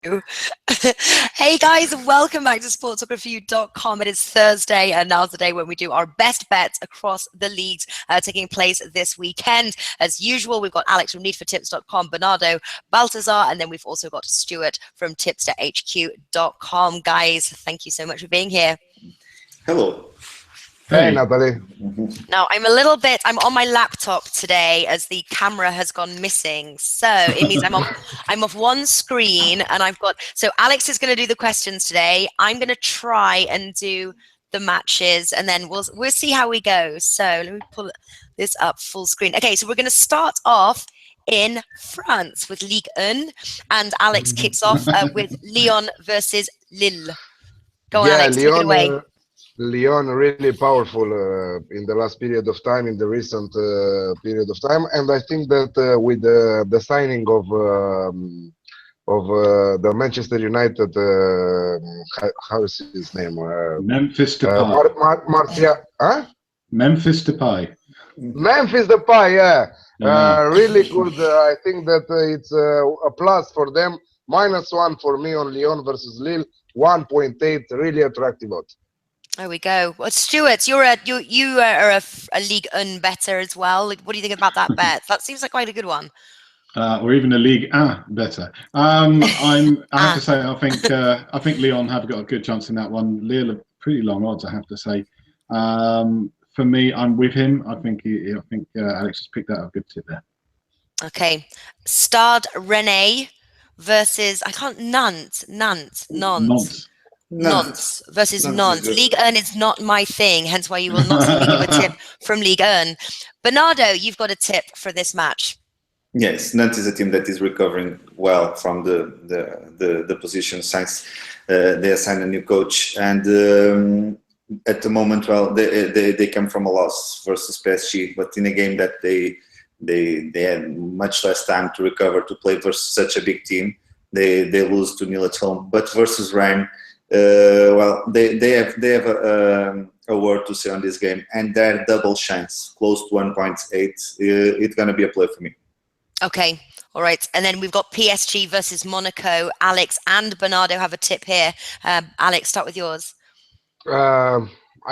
Hey guys, welcome back to sportstalkreview.com. It is Thursday, and now's the day when we do our best bets across the leagues taking place this weekend. As usual, we've got Alex from needfortips.com, Bernardo, Baltazar, and then we've also got Stuart from tipsterhq.com. Guys, thank you so much for being here. Hello. Hey, Natalie. Now, I'm on my laptop today as the camera has gone missing. So it means I'm off one screen, and so Alex is going to do the questions today. I'm going to try and do the matches, and then we'll see how we go. So let me pull this up full screen. Okay, so we're going to start off in France with Ligue 1, and Alex kicks off with Lyon versus Lille. Go on, Alex, take it away. Lyon really powerful in the last period of time, in the recent period of time, and I think that with the signing of the Manchester United, how is his name? Memphis Depay. Martial, huh? Memphis Depay. Memphis Depay, yeah. Really good. I think that it's a plus for them. -1 for me on Lyon versus Lille. 1.8, really attractive odds. There we go. Well, Stuart, you are a Ligue 1 better as well. What do you think about that bet? That seems like quite a good one. Or even a Ligue 1 better. I have to say, I think Lyon have got a good chance in that one. Lille are pretty long odds, I have to say. For me, I'm with him. I think Alex has picked out a good tip there. Okay, Stade Rennais versus Nantes versus Nantes. Ligue 1 is not my thing, hence why you will not see me give a tip from Ligue 1. Bernardo, you've got a tip for this match. Yes, Nantes is a team that is recovering well from the position since they assigned a new coach, and at the moment, well, they come from a loss versus PSG, but in a game that they had much less time to recover to play versus such a big team. They lose 2-0 at home, but versus Rennes. Well, they have a word to say on this game, and their double chance, close to 1.8, it's going to be a play for me. Okay, all right. And then we've got PSG versus Monaco. Alex and Bernardo have a tip here. Alex, start with yours.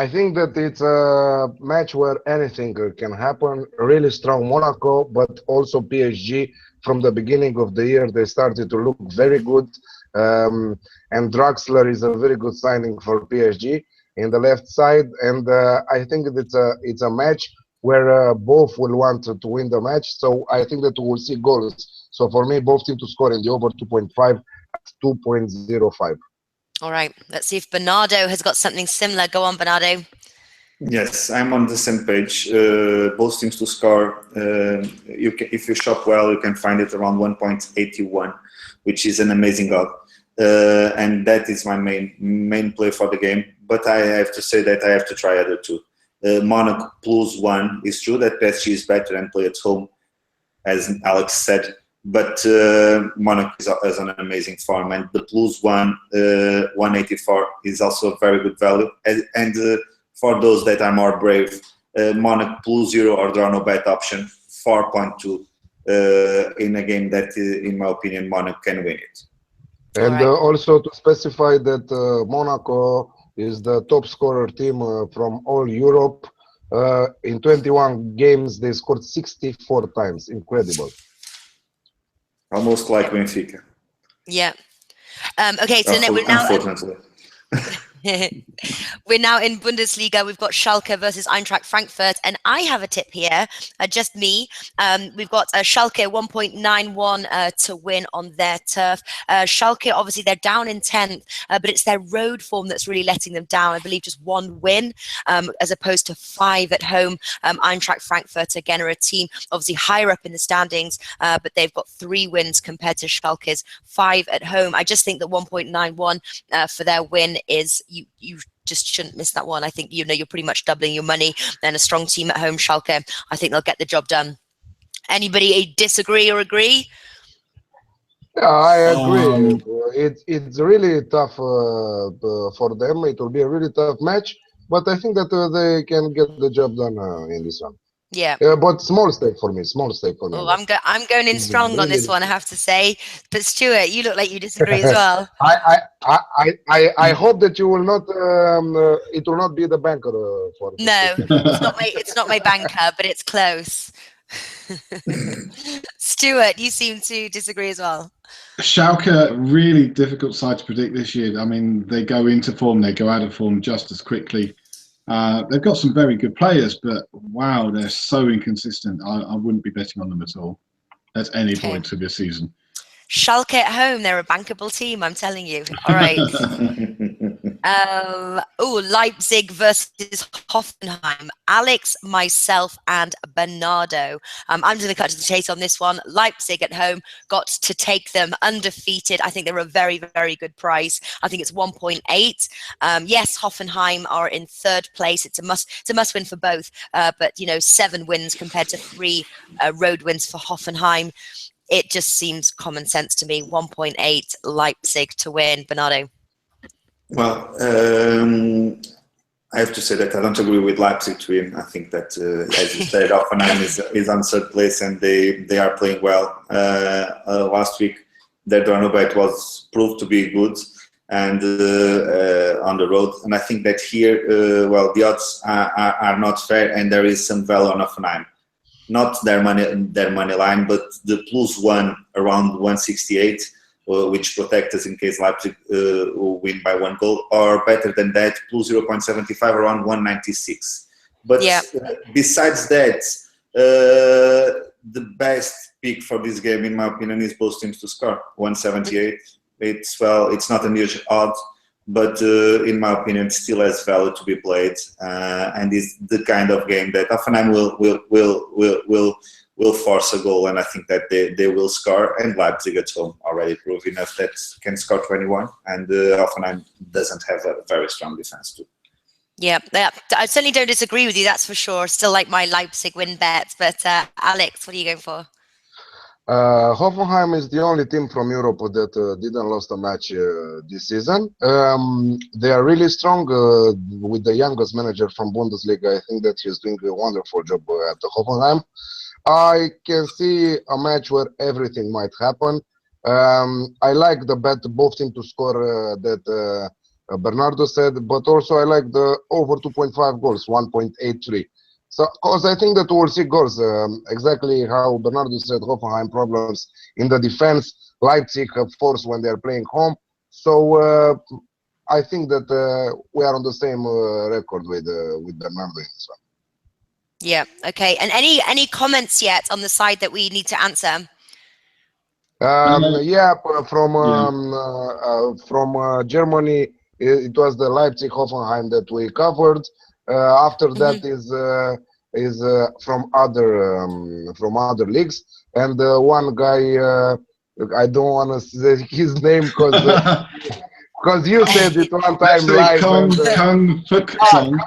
I think that it's a match where anything can happen. Really strong Monaco, but also PSG. From the beginning of the year, they started to look very good. And Draxler is a very good signing for PSG in the left side, and I think it's a match where both will want to win the match. So I think that we will see goals. So for me, both teams to score in the over 2.5 at 2.05. All right, let's see if Bernardo has got something similar. Go on, Bernardo. Yes, I'm on the same page. Both teams to score. If you shop well, you can find it around 1.81, which is an amazing odd. And that is my main play for the game. But I have to say that I have to try other two. Monaco +1 is true that PSG is better and play at home, as Alex said. But Monaco is on an amazing form, and the +1, 184 is also a very good value. And for those that are more brave, Monaco +0 or draw no bet option 4.2 in a game that, in my opinion, Monaco can win it. And also to specify that Monaco is the top scorer team from all Europe. In 21 games, they scored 64 times. Incredible. Almost like Benfica. Yeah. Okay, so then unfortunately. We're now in Bundesliga. We've got Schalke versus Eintracht Frankfurt, and I have a tip here, just me. We've got Schalke 1.91 to win on their turf. Schalke, obviously, they're down in 10th, but it's their road form that's really letting them down. I believe just 1 win as opposed to 5 at home. Eintracht Frankfurt, again, are a team obviously higher up in the standings, but they've got 3 wins compared to Schalke's 5 at home. I just think that 1.91 for their win is you just shouldn't miss that one. I think you're pretty much doubling your money. Then a strong team at home, Schalke, I think they'll get the job done. Anybody disagree or agree? Yeah, I agree. It's really tough for them. It will be a really tough match, but I think that they can get the job done in this one. Yeah. But small stake for me. Small stake for me. Oh, I'm going in It's strong on this really- one, I have to say. But Stuart, you look like you disagree as well. I hope that you will not. It will not be the banker for this No, weekend. it's not my banker, but it's close. Stuart, you seem to disagree as well. Schalke, really difficult side to predict this year. I mean, they go into form, they go out of form just as quickly. They've got some very good players, but wow, they're so inconsistent. I wouldn't be betting on them at all at any Okay. point of this season. Schalke at home, they're a bankable team, I'm telling you. All right. Leipzig versus Hoffenheim. Alex, myself, and Bernardo. I'm going to cut to the chase on this one. Leipzig at home got to take them undefeated. I think they're a very, very good price. I think it's 1.8. Yes, Hoffenheim are in third place. It's a must win for both. But 7 wins compared to 3 road wins for Hoffenheim. It just seems common sense to me. 1.8 Leipzig to win. Bernardo. Well, I have to say that I don't agree with Leipzig to win. I think that, as you said, Hoffenheim is on third place and they are playing well. Last week, their Donobet was proved to be good and on the road. And I think that here, the odds are not fair and there is some value on Hoffenheim. Not their money line, but the +1 around 168. Which protect us in case Leipzig will win by 1 goal, or better than that, +0.75 around 196. But yeah. Besides that, the best pick for this game, in my opinion, is both teams to score 178. It's not a huge odd, but in my opinion, it still has value to be played, and is the kind of game that Hoffenheim will force a goal, and I think that they will score. And Leipzig at home already proved enough that can score 21, and Hoffenheim doesn't have a very strong defense too. Yeah, I certainly don't disagree with you, that's for sure. Still like my Leipzig win bet, but Alex, what are you going for? Hoffenheim is the only team from Europe that didn't lost a match this season. They are really strong with the youngest manager from Bundesliga. I think that he's doing a wonderful job at Hoffenheim. I can see a match where everything might happen. I like the bet both teams to score that Bernardo said, but also I like the over 2.5 goals, 1.83. So, because I think that we'll see goals, exactly how Bernardo said, Hoffenheim problems in the defense, Leipzig have force when they're playing home. So I think that we are on the same record with Bernardo in this one. Yeah, okay. And any comments yet on the side that we need to answer? Yeah, from Germany, it was the Leipzig Hoffenheim that we covered. After that is from other leagues, and one guy I don't want to say his name because you said it one time live. Kung Fuk Song.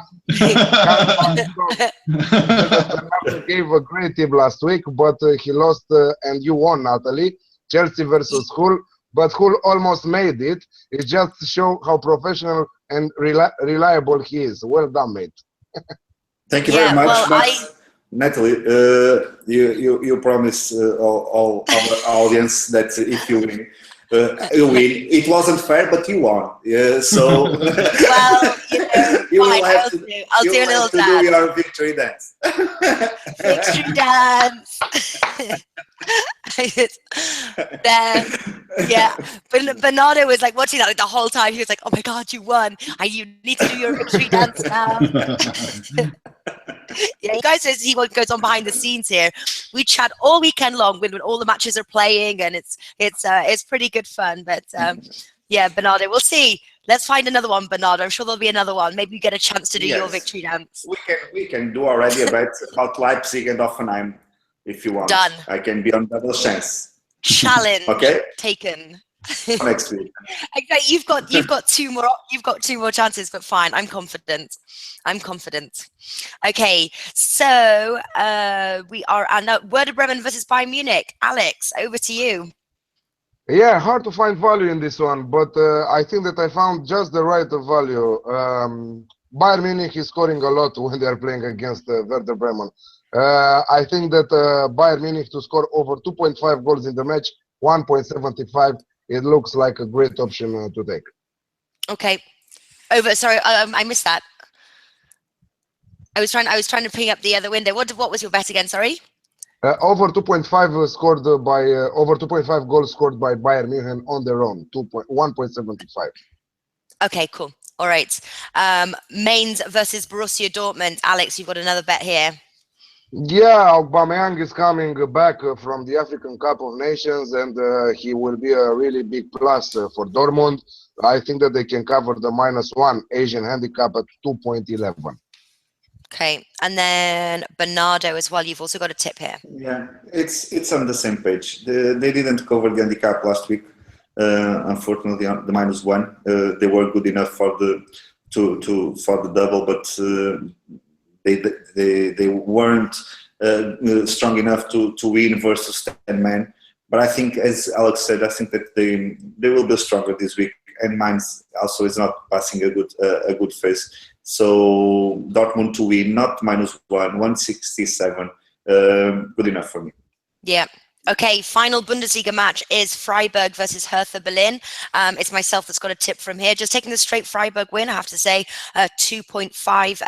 Gave a great tip last week, but he lost and you won, Natalie. Chelsea versus Hull, but Hull almost made it. It just to show how professional and reliable he is. Well done, mate. Thank you very much. Well, Natalie, you promised all our audience that if you win, you win. It wasn't fair, but you won. So well, I'll do a little dance. Do your victory dance. Victory dance. Yeah, but Bernardo was like watching that like the whole time. He was like, "Oh my God, you won! You need to do your victory dance now." Yeah, you guys see what goes on behind the scenes here. We chat all weekend long when all the matches are playing, and it's pretty good fun. But yeah, Bernardo, we'll see. Let's find another one, Bernardo. I'm sure there'll be another one. Maybe you get a chance to do your victory dance. We can do already a bet about Leipzig and Hoffenheim if you want. Done. I can be on double chance. Challenge. Okay. Taken. Next week. Okay, you've got two more chances, but fine. I'm confident. Okay, so we are at Werder Bremen versus Bayern Munich. Alex, over to you. Yeah, hard to find value in this one, but I think that I found just the right value. Bayern Munich is scoring a lot when they are playing against Werder Bremen. I think that Bayern Munich to score over 2.5 goals in the match, 1.75. It looks like a great option to take. Okay. Sorry, I missed that. I was trying to ping up the other window. What was your bet again? Sorry. Over 2.5 scored by over 2.5 goals scored by Bayern Munich on their own, 1.75. Okay, cool. All right. Mainz versus Borussia Dortmund. Alex, you've got another bet here. Yeah, Aubameyang is coming back from the African Cup of Nations, and he will be a really big plus for Dortmund. I think that they can cover the -1 Asian handicap at 2.11. Okay, and then Bernardo as well. You've also got a tip here. Yeah, it's on the same page. They didn't cover the handicap last week. Unfortunately, on the -1, they were good enough for the double, but they weren't strong enough to win versus 10 men. But I think, as Alex said, I think that they will be stronger this week. And Mainz also is not passing a good phase. So Dortmund to win, not -1, 167, good enough for me. Yeah. Okay, final Bundesliga match is Freiburg versus Hertha Berlin. It's myself that's got a tip from here. Just taking the straight Freiburg win, I have to say, 2.5.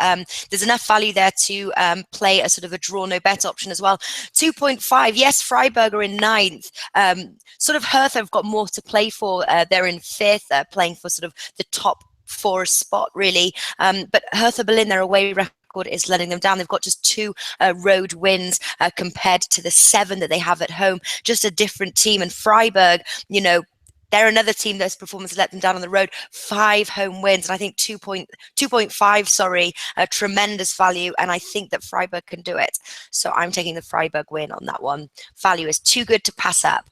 There's enough value there to play a sort of a draw no bet option as well. 2.5. Yes, Freiburg are in 9th. Sort of Hertha have got more to play for. They're in 5th, playing for sort of the top 4 spot, really. But Hertha Berlin, their away record is letting them down. They've got just 2 road wins compared to the 7 that they have at home. Just a different team. And Freiburg, you know, they're another team that's performance let them down on the road. 5 home wins, and I think 2.5. Sorry, a tremendous value. And I think that Freiburg can do it. So I'm taking the Freiburg win on that one. Value is too good to pass up.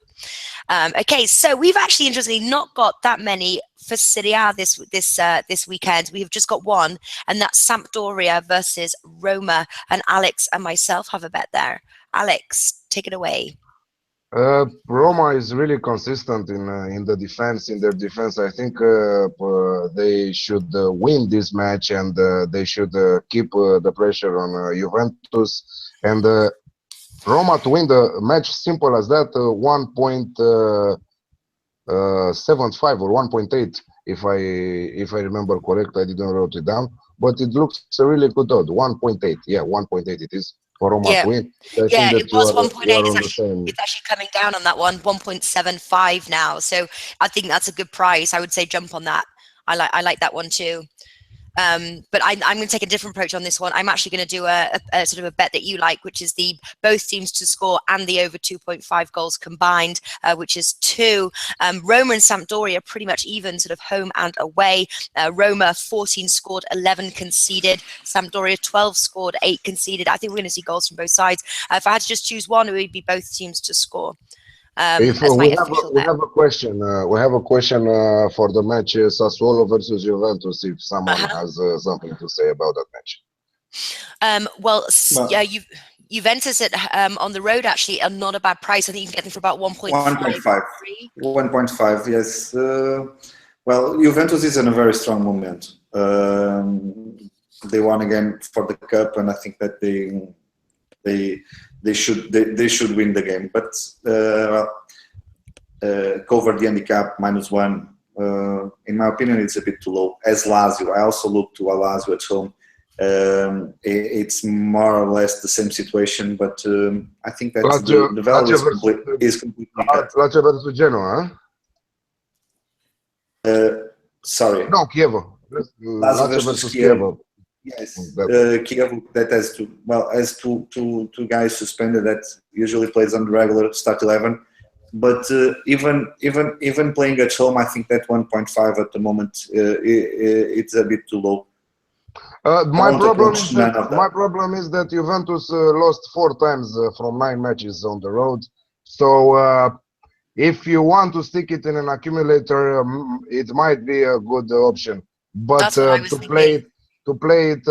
Okay, so we've actually interestingly not got that many for Serie A this weekend. We've just got one, and that's Sampdoria versus Roma. And Alex and myself have a bet there. Alex, take it away. Roma is really consistent in the defense. In their defense, I think they should win this match, and they should keep the pressure on Juventus. And Roma to win the match, simple as that, 1.75 or 1.8, if I remember correct. I didn't wrote it down, but it looks a really good odd. 1.8, yeah, 1.8 it is for Roma to win. Yeah, it was 1.8. It's actually coming down on that one, 1.75 now. So I think that's a good price. I would say jump on that. I like that one too. But I'm going to take a different approach on this one. I'm actually going to do a sort of a bet that you like, which is the both teams to score and the over 2.5 goals combined, which is 2. Roma and Sampdoria are pretty much even, sort of home and away. Roma 14 scored, 11 conceded. Sampdoria 12 scored, 8 conceded. I think we're going to see goals from both sides. If I had to just choose one, it would be both teams to score. We have a question. We have a question for the match Sassuolo versus Juventus. If someone has something to say about that match. Yeah, Juventus on the road actually are not a bad price. I think you can get them for about 1.5. 1.5. Yes. Well, Juventus is in a very strong moment. They won again for the cup, and I think that they should win the game, but cover the handicap -1. In my opinion, it's a bit too low. As Lazio, I also look to Lazio at home. It's more or less the same situation, but I think that the value is completely cut. Lazio versus Genoa, sorry. No, Chievo. Lazio versus Chievo. Yes, Kiev that has two guys suspended that usually plays on the regular start 11, but even playing at home, I think that 1.5 at the moment it's a bit too low. My problem is that Juventus lost 4 times from 9 matches on the road. So if you want to stick it in an accumulator, it might be a good option. But to play it,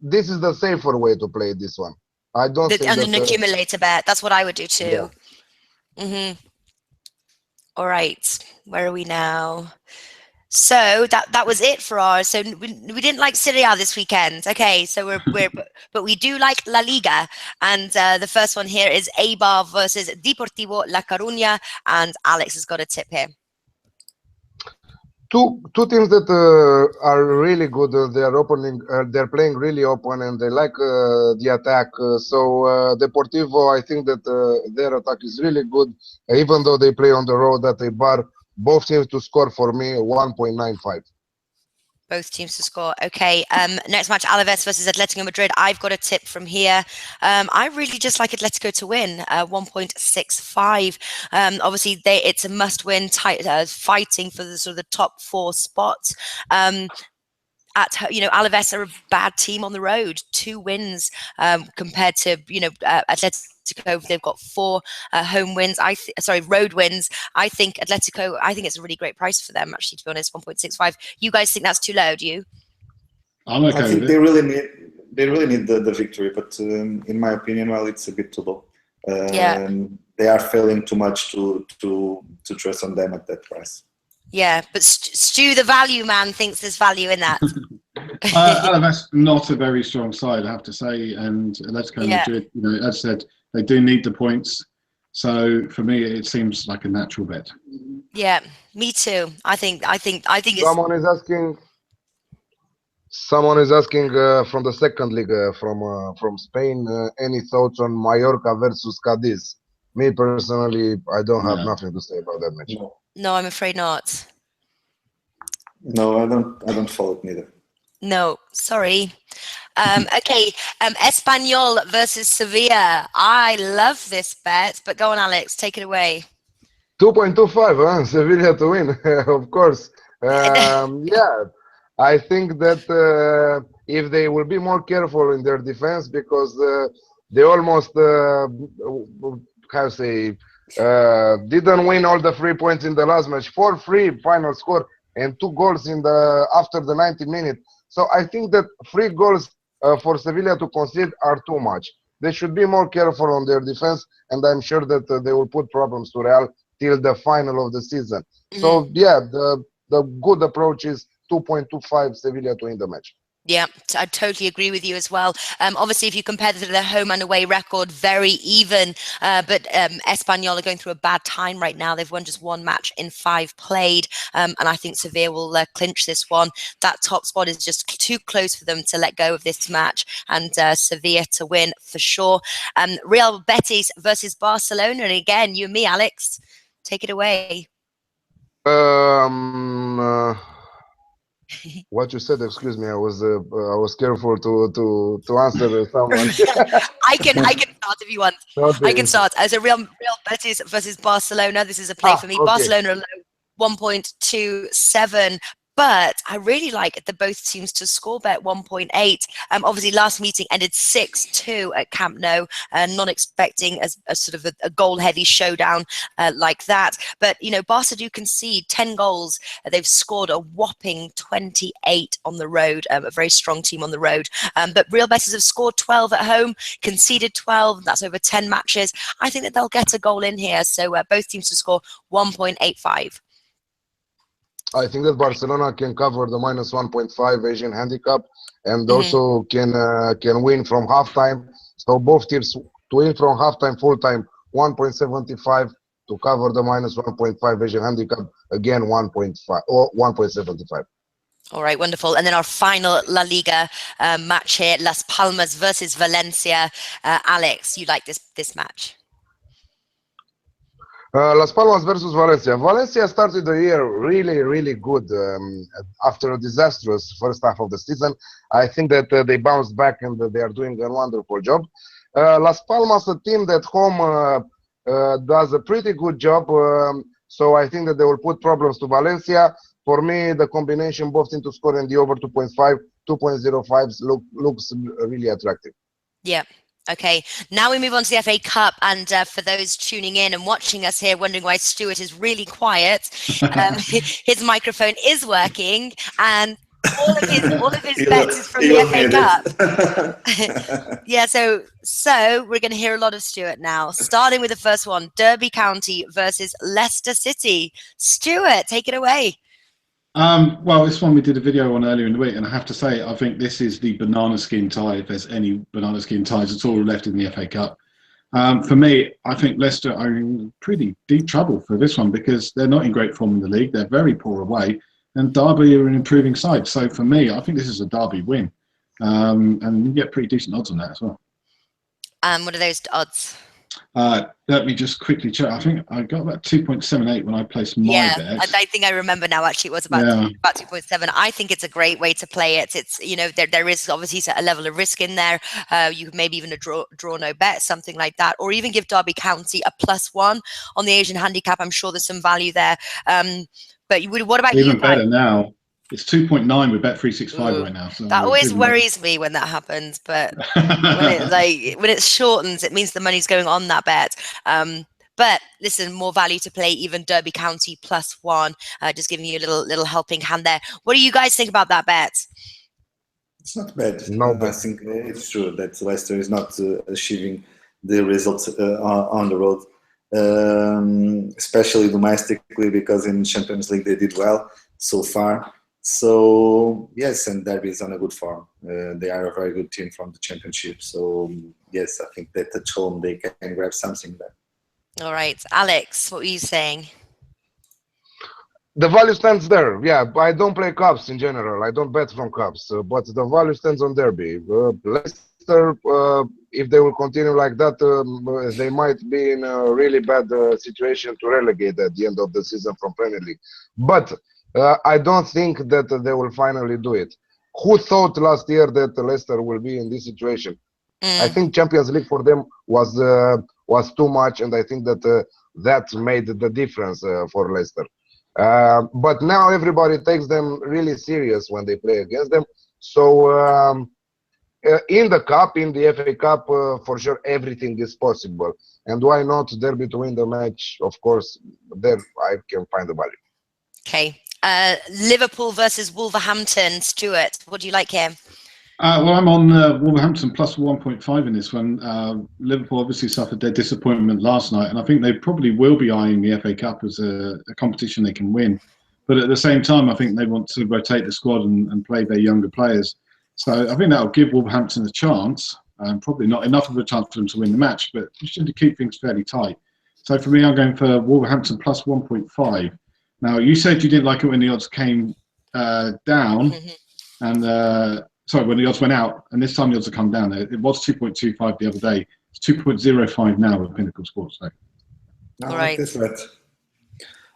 this is the safer way to play this one. I don't think an accumulator bet. That's what I would do too. Yeah. All right, where are we now? So that was it for ours. So we didn't like Serie A this weekend. Okay, so but we do like La Liga, and the first one here is Eibar versus Deportivo La Coruña, and Alex has got a tip here. Two teams that are really good. They're playing really open, and they like the attack. So Deportivo, I think that their attack is really good, even though they play on the road at Eibar. Both teams to score for me 1.95. Both teams to score. Okay. Next match, Alaves versus Atletico Madrid. I've got a tip from here. I really just like Atletico to win 1.65. Obviously, it's a must-win, fighting for the sort of the top 4 spots. Alaves are a bad team on the road. 2 wins compared to Atletico. They've got 4 home wins. Road wins. I think Atletico. I think it's a really great price for them. Actually, to be honest, 1.65. You guys think that's too low? Do you? I'm okay. I think they really need the victory, but in my opinion, well, it's a bit too low. They are failing too much to trust on them at that price. Yeah, but Stu, the value man, thinks there's value in that. Alaves not a very strong side, I have to say, and Atletico Madrid, as I said, they do need the points. So for me, it seems like a natural bet. Yeah, me too. I think it's. Someone is asking from the second league from Spain. Any thoughts on Mallorca versus Cadiz? Me personally, I don't have nothing to say about that match. No, I'm afraid not. No, I don't follow it neither. No, sorry. Okay, Espanyol versus Sevilla. I love this bet, but go on, Alex, take it away. 2.25, Sevilla to win, of course. Yeah, I think that if they will be more careful in their defense, because they almost, didn't win all the 3 points in the last match. 4-3 final score and 2 goals after the 90 minutes. So I think that 3 goals for Sevilla to concede are too much. They should be more careful on their defense, and I'm sure that they will put problems to Real till the final of the season. So yeah, the good approach is 2.25 Sevilla to win the match. Yeah, I totally agree with you as well. Obviously, if you compare their home and away record, very even. But Espanyol are going through a bad time right now. They've won just 1 match in 5 played. And I think Sevilla will clinch this one. That top spot is just too close for them to let go of this match. And Sevilla to win for sure. Real Betis versus Barcelona. And again, you and me, Alex, take it away. What you said, excuse me, I was careful to answer someone. I can start if you want. I can start. As a Real Betis versus Barcelona, this is a play for me. Okay. Barcelona alone 1.27. But I really like the both teams to score bet 1.8. Obviously, last meeting ended 6-2 at Camp Nou, not expecting a sort of a goal-heavy showdown like that. But, Barca do concede 10 goals. They've scored a whopping 28 on the road, a very strong team on the road. But Real Betis have scored 12 at home, conceded 12. That's over 10 matches. I think that they'll get a goal in here. So both teams to score 1.85. I think that Barcelona can cover the minus 1.5 Asian handicap, and also can win from halftime. So both teams to win from halftime, full time 1.75 to cover the minus 1.5 Asian handicap. Again 1.5 or 1.75. All right, wonderful. And then our final La Liga match here: Las Palmas versus Valencia. Alex, you like this match? Las Palmas versus Valencia. Valencia started the year really, really good after a disastrous first half of the season. I think that they bounced back and they are doing a wonderful job. Las Palmas, a team that home does a pretty good job. So I think that they will put problems to Valencia. For me, the combination both teams to score and the over 2.5, 2.05 looks really attractive. Yeah. Okay, now we move on to the FA Cup, and for those tuning in and watching us here, wondering why Stuart is really quiet, his microphone is working, and all of his bets is from the FA Cup. Yeah, so we're going to hear a lot of Stuart now, starting with the first one: Derby County versus Leicester City. Stuart, take it away. Well, this one we did a video on earlier in the week, and I have to say, I think this is the banana skin tie, if there's any banana skin ties at all left in the FA Cup. For me, I think Leicester are in pretty deep trouble for this one because they're not in great form in the league. They're very poor away, and Derby are an improving side. So for me, I think this is a Derby win, and you get pretty decent odds on that as well. What are those odds? Let me just quickly check. I think I got about 2.78 when I placed my bet. I think I remember now. Actually, it was about 2.7. I think it's a great way to play it. It's there is obviously a level of risk in there. You could maybe even a draw no bet, something like that, or even give Derby County a +1 on the Asian handicap. I'm sure there's some value there. But what about even you? Better now. It's 2.9 with Bet365 right now. So that always worries me when that happens. But when it shortens, it means the money's going on that bet. But listen, more value to play, even Derby County +1, just giving you a little helping hand there. What do you guys think about that bet? It's not bad. No, I think it's true that Leicester is not achieving the results on the road, especially domestically, because in Champions League they did well so far. So yes, and Derby is on a good form. They are a very good team from the Championship. So yes, I think that at home they can grab something there. All right, Alex, what were you saying? The value stands there. Yeah, I don't play cups in general. I don't bet from cups, but the value stands on Derby. Leicester, if they will continue like that, they might be in a really bad situation to relegate at the end of the season from Premier League. But I don't think that they will finally do it. Who thought last year that Leicester will be in this situation? I think Champions League for them was too much, and I think that that made the difference for Leicester. But now everybody takes them really serious when they play against them. So in the cup, in the FA Cup, for sure everything is possible. And why not Derby to win the match? Of course, there I can find the value. Okay. Liverpool versus Wolverhampton. Stuart, what do you like here? Well, I'm on Wolverhampton +1.5 in this one. Liverpool obviously suffered their disappointment last night, and I think they probably will be eyeing the FA Cup as a competition they can win. But at the same time, I think they want to rotate the squad and play their younger players. So I think that'll give Wolverhampton a chance. Probably not enough of a chance for them to win the match, but should keep things fairly tight. So for me, I'm going for Wolverhampton +1.5. Now, you said you didn't like it when the odds came down, and sorry, when the odds went out, and this time the odds have come down. It was 2.25 the other day. It's 2.05 now with Pinnacle Sports. So. All right. That's right.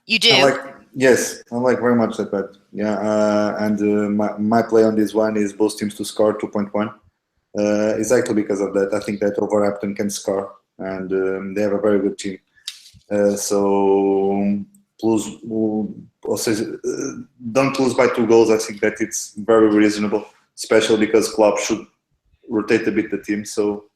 You do? Yes, I like very much that bet. Yeah, and my play on this one is both teams to score 2.1. Exactly because of that. I think that Wolverhampton can score, and they have a very good team. So don't lose by 2 goals. I think that it's very reasonable, especially because Klopp should rotate a bit the team. So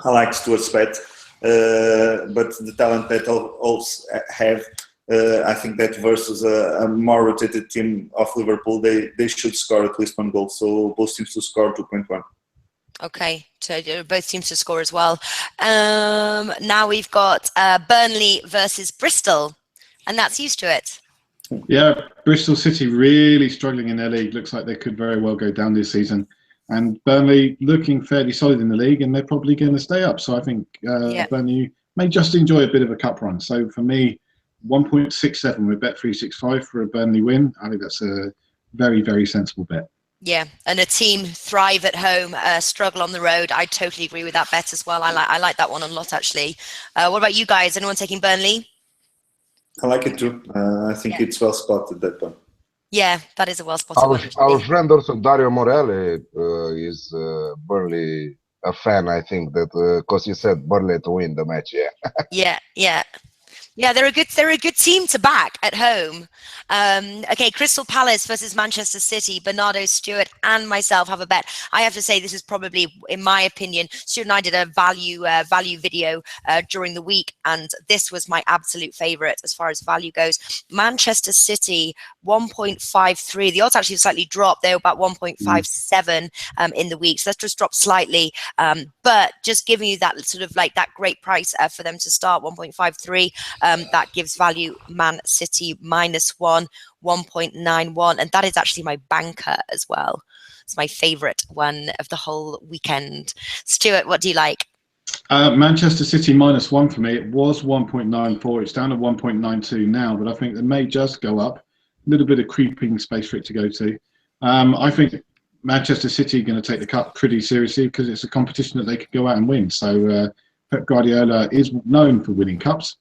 I like Stuart's bet, but the talent that Wolves have, I think that versus a more rotated team of Liverpool, they should score at least 1 goal. So both teams to score 2.1. Okay, so both teams to score as well. Now we've got Burnley versus Bristol, and that's used to it. Yeah, Bristol City really struggling in their league. Looks like they could very well go down this season. And Burnley looking fairly solid in the league, and they're probably going to stay up. So I think Burnley may just enjoy a bit of a cup run. So for me, 1.67 with Bet365 for a Burnley win. I think that's a very, very sensible bet. Yeah, and a team thrive at home, struggle on the road. I totally agree with that bet as well. I like that one a lot, actually. What about you guys? Anyone taking Burnley? I like it too. I think it's well spotted, that one. Yeah, that is a well spotted one. Our friend also Dario Morelli is Burnley a fan. I think that because he said Burnley to win the match. Yeah, they're a good team to back at home. Okay, Crystal Palace versus Manchester City. Bernardo, Stuart, and myself have a bet. I have to say this is probably, in my opinion, Stuart and I did a value video during the week, and this was my absolute favourite as far as value goes. Manchester City 1.53. The odds actually slightly dropped. They were about 1.57 in the week, so that's just dropped slightly. But just giving you that sort of like that great price for them to start 1.53. That gives value Man City -1, 1.91, and that is actually my banker as well. It's my favourite one of the whole weekend. Stuart, what do you like? Manchester City -1 for me. It was 1.94. It's down to 1.92 now, but I think it may just go up. A little bit of creeping space for it to go to. I think Manchester City are going to take the cup pretty seriously because it's a competition that they could go out and win. So Pep Guardiola is known for winning cups,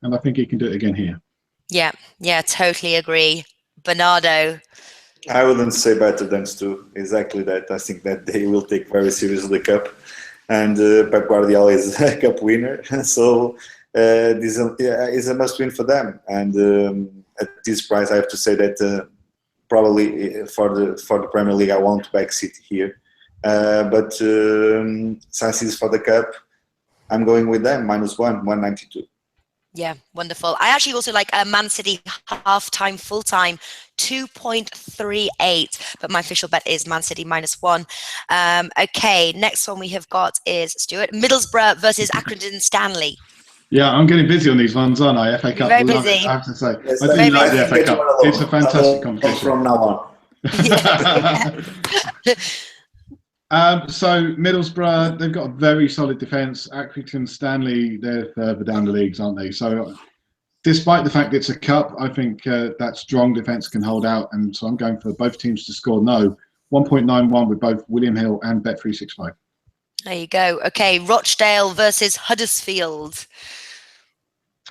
and I think he can do it again here. Yeah, totally agree. Bernardo? I wouldn't say better than Stu. Exactly that. I think that they will take very seriously the cup, and Pep Guardiola is a cup winner, so this is a must-win for them. And at this price, I have to say that probably for the Premier League, I won't back City here, but since it's for the cup, I'm going with them -1, 192. Yeah, wonderful. I actually also like Man City half-time, full-time, 2.38, but my official bet is Man City -1. Okay, next one we have got is, Stuart, Middlesbrough versus Accrington Stanley. Yeah, I'm getting busy on these ones, aren't I? FA Cup, very busy. I have to say. Yes, I do like the FA Cup. alone. It's a fantastic competition. From now on. So Middlesbrough, they've got a very solid defence. Accrington Stanley, they're further down the leagues, aren't they? So despite the fact it's a cup, I think that strong defence can hold out. And so I'm going for both teams to score no. 1.91 with both William Hill and Bet365. There you go. Okay, Rochdale versus Huddersfield.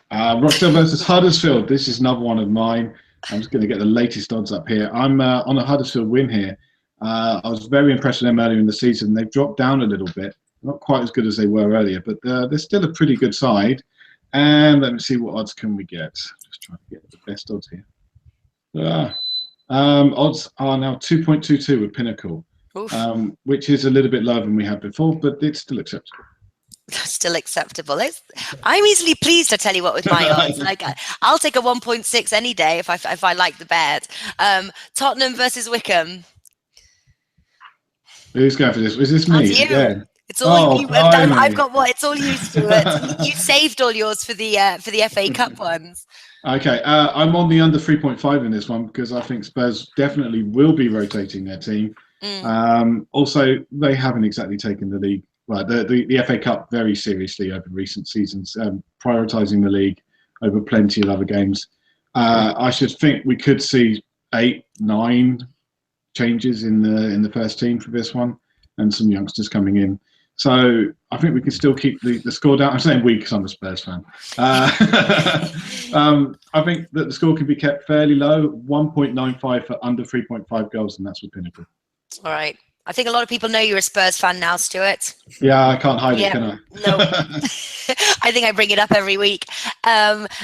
Rochdale versus Huddersfield. This is another one of mine. I'm just going to get the latest odds up here. I'm on a Huddersfield win here. I was very impressed with them earlier in the season. They've dropped down a little bit. Not quite as good as they were earlier, but they're still a pretty good side. And let me see what odds can we get. Just trying to get the best odds here. Odds are now 2.22 with Pinnacle, which is a little bit lower than we had before, but it's still acceptable. Still acceptable. I'm easily pleased, I tell you what, with my odds. Like, I'll take a 1.6 any day if I like the bet. Tottenham versus Wickham. Who's going for this? Was this me? That's you. Again? It's all you. I've got what? It's all you, Stuart. You saved all yours for the FA Cup ones. Okay, I'm on the under 3.5 in this one because I think Spurs definitely will be rotating their team. Also, they haven't exactly taken the league, well, the FA Cup very seriously over recent seasons, prioritising the league over plenty of other games. I should think we could see 8, 9 changes in the first team for this one, and some youngsters coming in. So I think we can still keep the score down. I'm saying we because I'm a Spurs fan. I think that the score can be kept fairly low, 1.95 for under 3.5 goals, and that's with Pinnacle. All right. I think a lot of people know you're a Spurs fan now, Stuart. Yeah, I can't hide it, can I? No. I think I bring it up every week.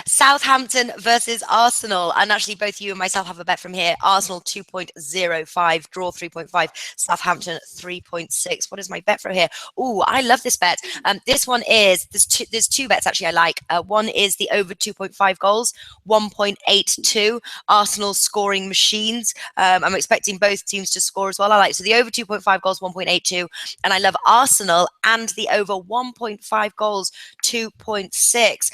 Southampton versus Arsenal. And actually, both you and myself have a bet from here. Arsenal 2.05, draw 3.5, Southampton 3.6. What is my bet from here? Oh, I love this bet. This one is, there's two bets actually I like. One is the over 2.5 goals, 1.82. Arsenal scoring machines. I'm expecting both teams to score as well. I like, so the over 2.5 goals, 1.82, and I love Arsenal and the over 1.5 goals, 2.6.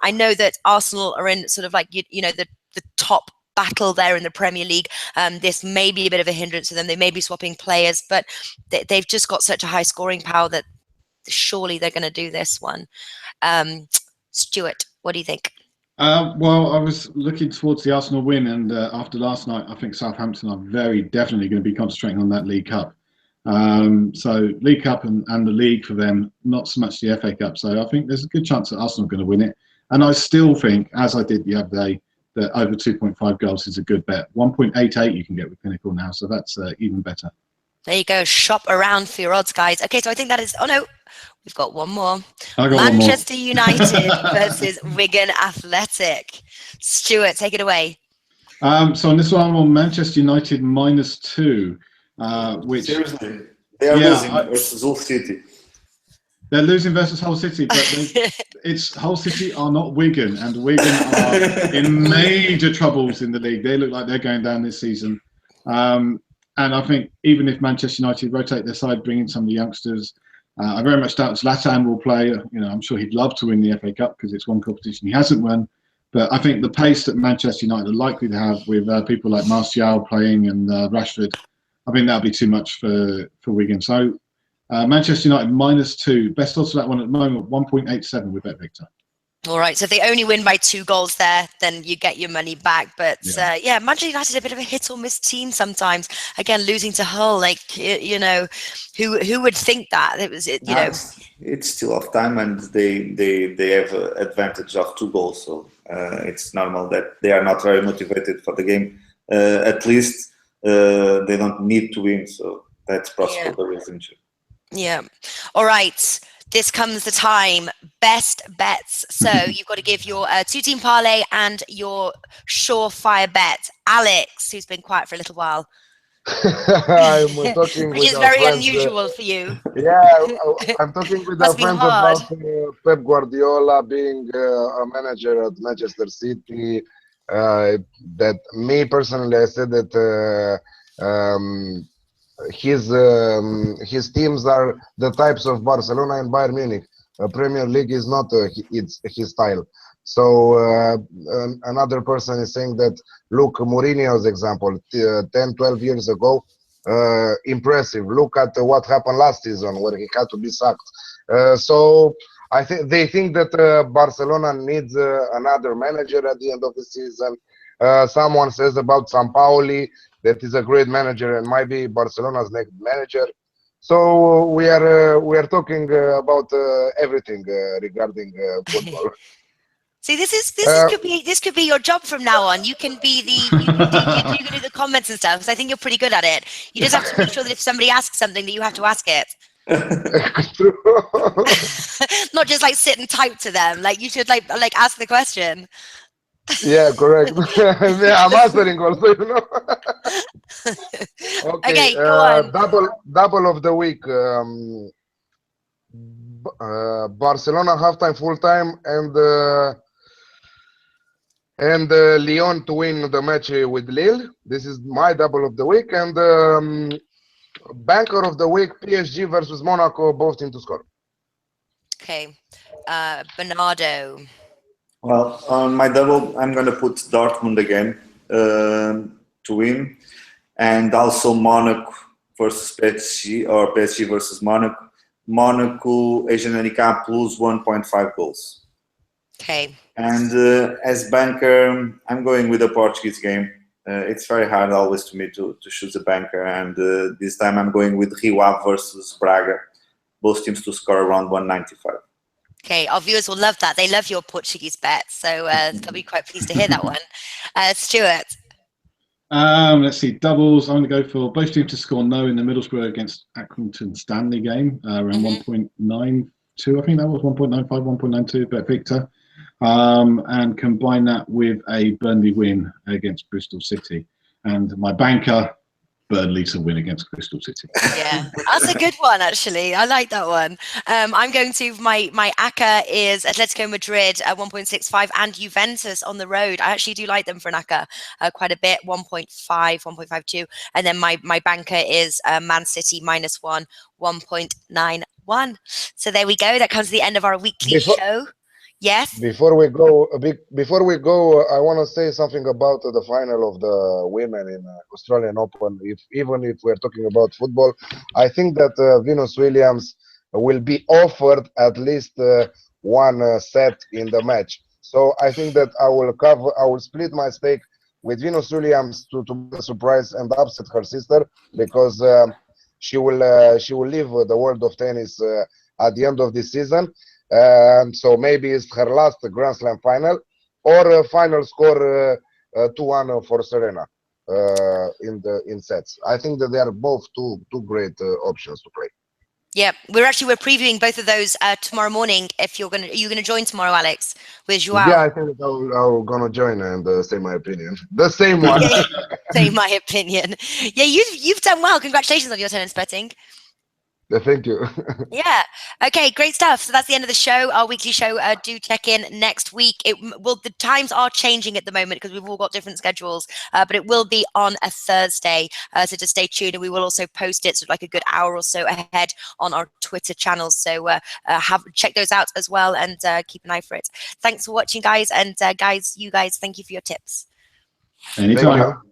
I know that Arsenal are in sort of like you know the top battle there in the Premier League. This may be a bit of a hindrance to them. They may be swapping players, but they've just got such a high scoring power that surely they're going to do this one. Stuart, what do you think? Well, I was looking towards the Arsenal win, and after last night, I think Southampton are very definitely going to be concentrating on that League Cup. So League Cup and the League for them, not so much the FA Cup. So I think there's a good chance that Arsenal are going to win it. And I still think, as I did the other day, that over 2.5 goals is a good bet. 1.88 you can get with Pinnacle now, so that's even better. There you go. Shop around for your odds, guys. Okay, so I think that is... Oh, no. We've got one more. Manchester United versus Wigan Athletic. Stuart, take it away. So on this one, I'm on Manchester United -2. Which seriously, they are losing versus Hull City. They're losing versus Hull City, but it's Hull City are not Wigan, and Wigan are in major troubles in the league. They look like they're going down this season. And I think even if Manchester United rotate their side, bring in some of the youngsters, I very much doubt Zlatan will play. I'm sure he'd love to win the FA Cup because it's one competition he hasn't won. But I think the pace that Manchester United are likely to have with people like Martial playing and Rashford, I think that'll be too much for Wigan. So Manchester United -2, best odds for that one at the moment, 1.87 with BetVictor. All right, so if they only win by 2 goals there, then you get your money back. But Yeah. Manchester United are a bit of a hit or miss team sometimes. Again, losing to Hull, who would think that? It's still off time, and they have advantage of 2 goals, so it's normal that they are not very motivated for the game. At least they don't need to win, so that's possible the reason too. Yeah. All right. This comes the time. Best bets. So you've got to give your 2-team parlay and your surefire bet. Alex, who's been quiet for a little while. I'm talking Which with is our very friends, unusual for you. Yeah, I'm talking with our Must be friends hard. about Pep Guardiola being a manager at Manchester City. That me personally, I said that his teams are the types of Barcelona and Bayern Munich. Premier League is not it's his style. So another person is saying that, look, Mourinho's example, 10, 12 years ago, impressive. Look at what happened last season where he had to be sacked. So I think they think that Barcelona needs another manager at the end of the season. Someone says about Sampaoli that is a great manager and might be Barcelona's next manager. So we are talking about everything regarding football. See, this could be your job from now on. You can be you can do the comments and stuff, because I think you're pretty good at it. You just have to make sure that if somebody asks something, that you have to ask it. Not just like sit and type to them. Like you should like ask the question. Yeah, correct. Yeah, I'm answering also, Okay, go on. Double of the week. Barcelona halftime, full time, and Lyon to win the match with Lille. This is my double of the week. And banker of the week, PSG versus Monaco, both teams to score. Okay, Bernardo. Well, on my double, I'm going to put Dortmund again to win, and also Monaco versus PSG, or PSG versus Monaco. Monaco, Asian handicap plus 1.5 goals. Okay. And as banker, I'm going with the Portuguese game. It's very hard always to me to choose a banker, and this time I'm going with Rio Ave versus Braga. Both teams to score around 195. Okay, our viewers will love that. They love your Portuguese bets, so they'll be quite pleased to hear that one. Stuart. Let's see, doubles. I'm going to go for both teams to score no in the Middlesbrough against Accrington Stanley game, around 1.92. I think that was 1.95, 1.92, BetVictor. And combine that with a Burnley win against Bristol City. And my banker, Burnley to win against Bristol City. Yeah, that's a good one, actually. I like that one. I'm going to, my ACCA is Atletico Madrid at 1.65 and Juventus on the road. I actually do like them for an ACCA quite a bit, 1.5, 1.52. And then my banker is Man City -1, 1.91. So there we go. That comes to the end of our weekly show. Yes. Before we go, I want to say something about the final of the women in Australian Open. Even if we're talking about football, I think that Venus Williams will be offered at least one set in the match. So I think that I will split my stake with Venus Williams to surprise and upset her sister, because she will leave the world of tennis at the end of this season. So maybe it's her last Grand Slam final, or a final score 2-1 for Serena in sets. I think that they are both two great options to play. Yeah, we're previewing both of those tomorrow morning. If are you gonna join tomorrow, Alex, with Joao? Yeah, I think I'm gonna join and say my opinion. The same one. Say my opinion. Yeah, you've done well. Congratulations on your tennis betting. Thank you. Yeah. Okay, great stuff. So that's the end of the show, our weekly show. Do check in next week. The times are changing at the moment because we've all got different schedules, but it will be on a Thursday. So just stay tuned, and we will also post it sort of like a good hour or so ahead on our Twitter channels. So check those out as well, and keep an eye for it. Thanks for watching, guys. And guys, thank you for your tips. Anytime. Thank you.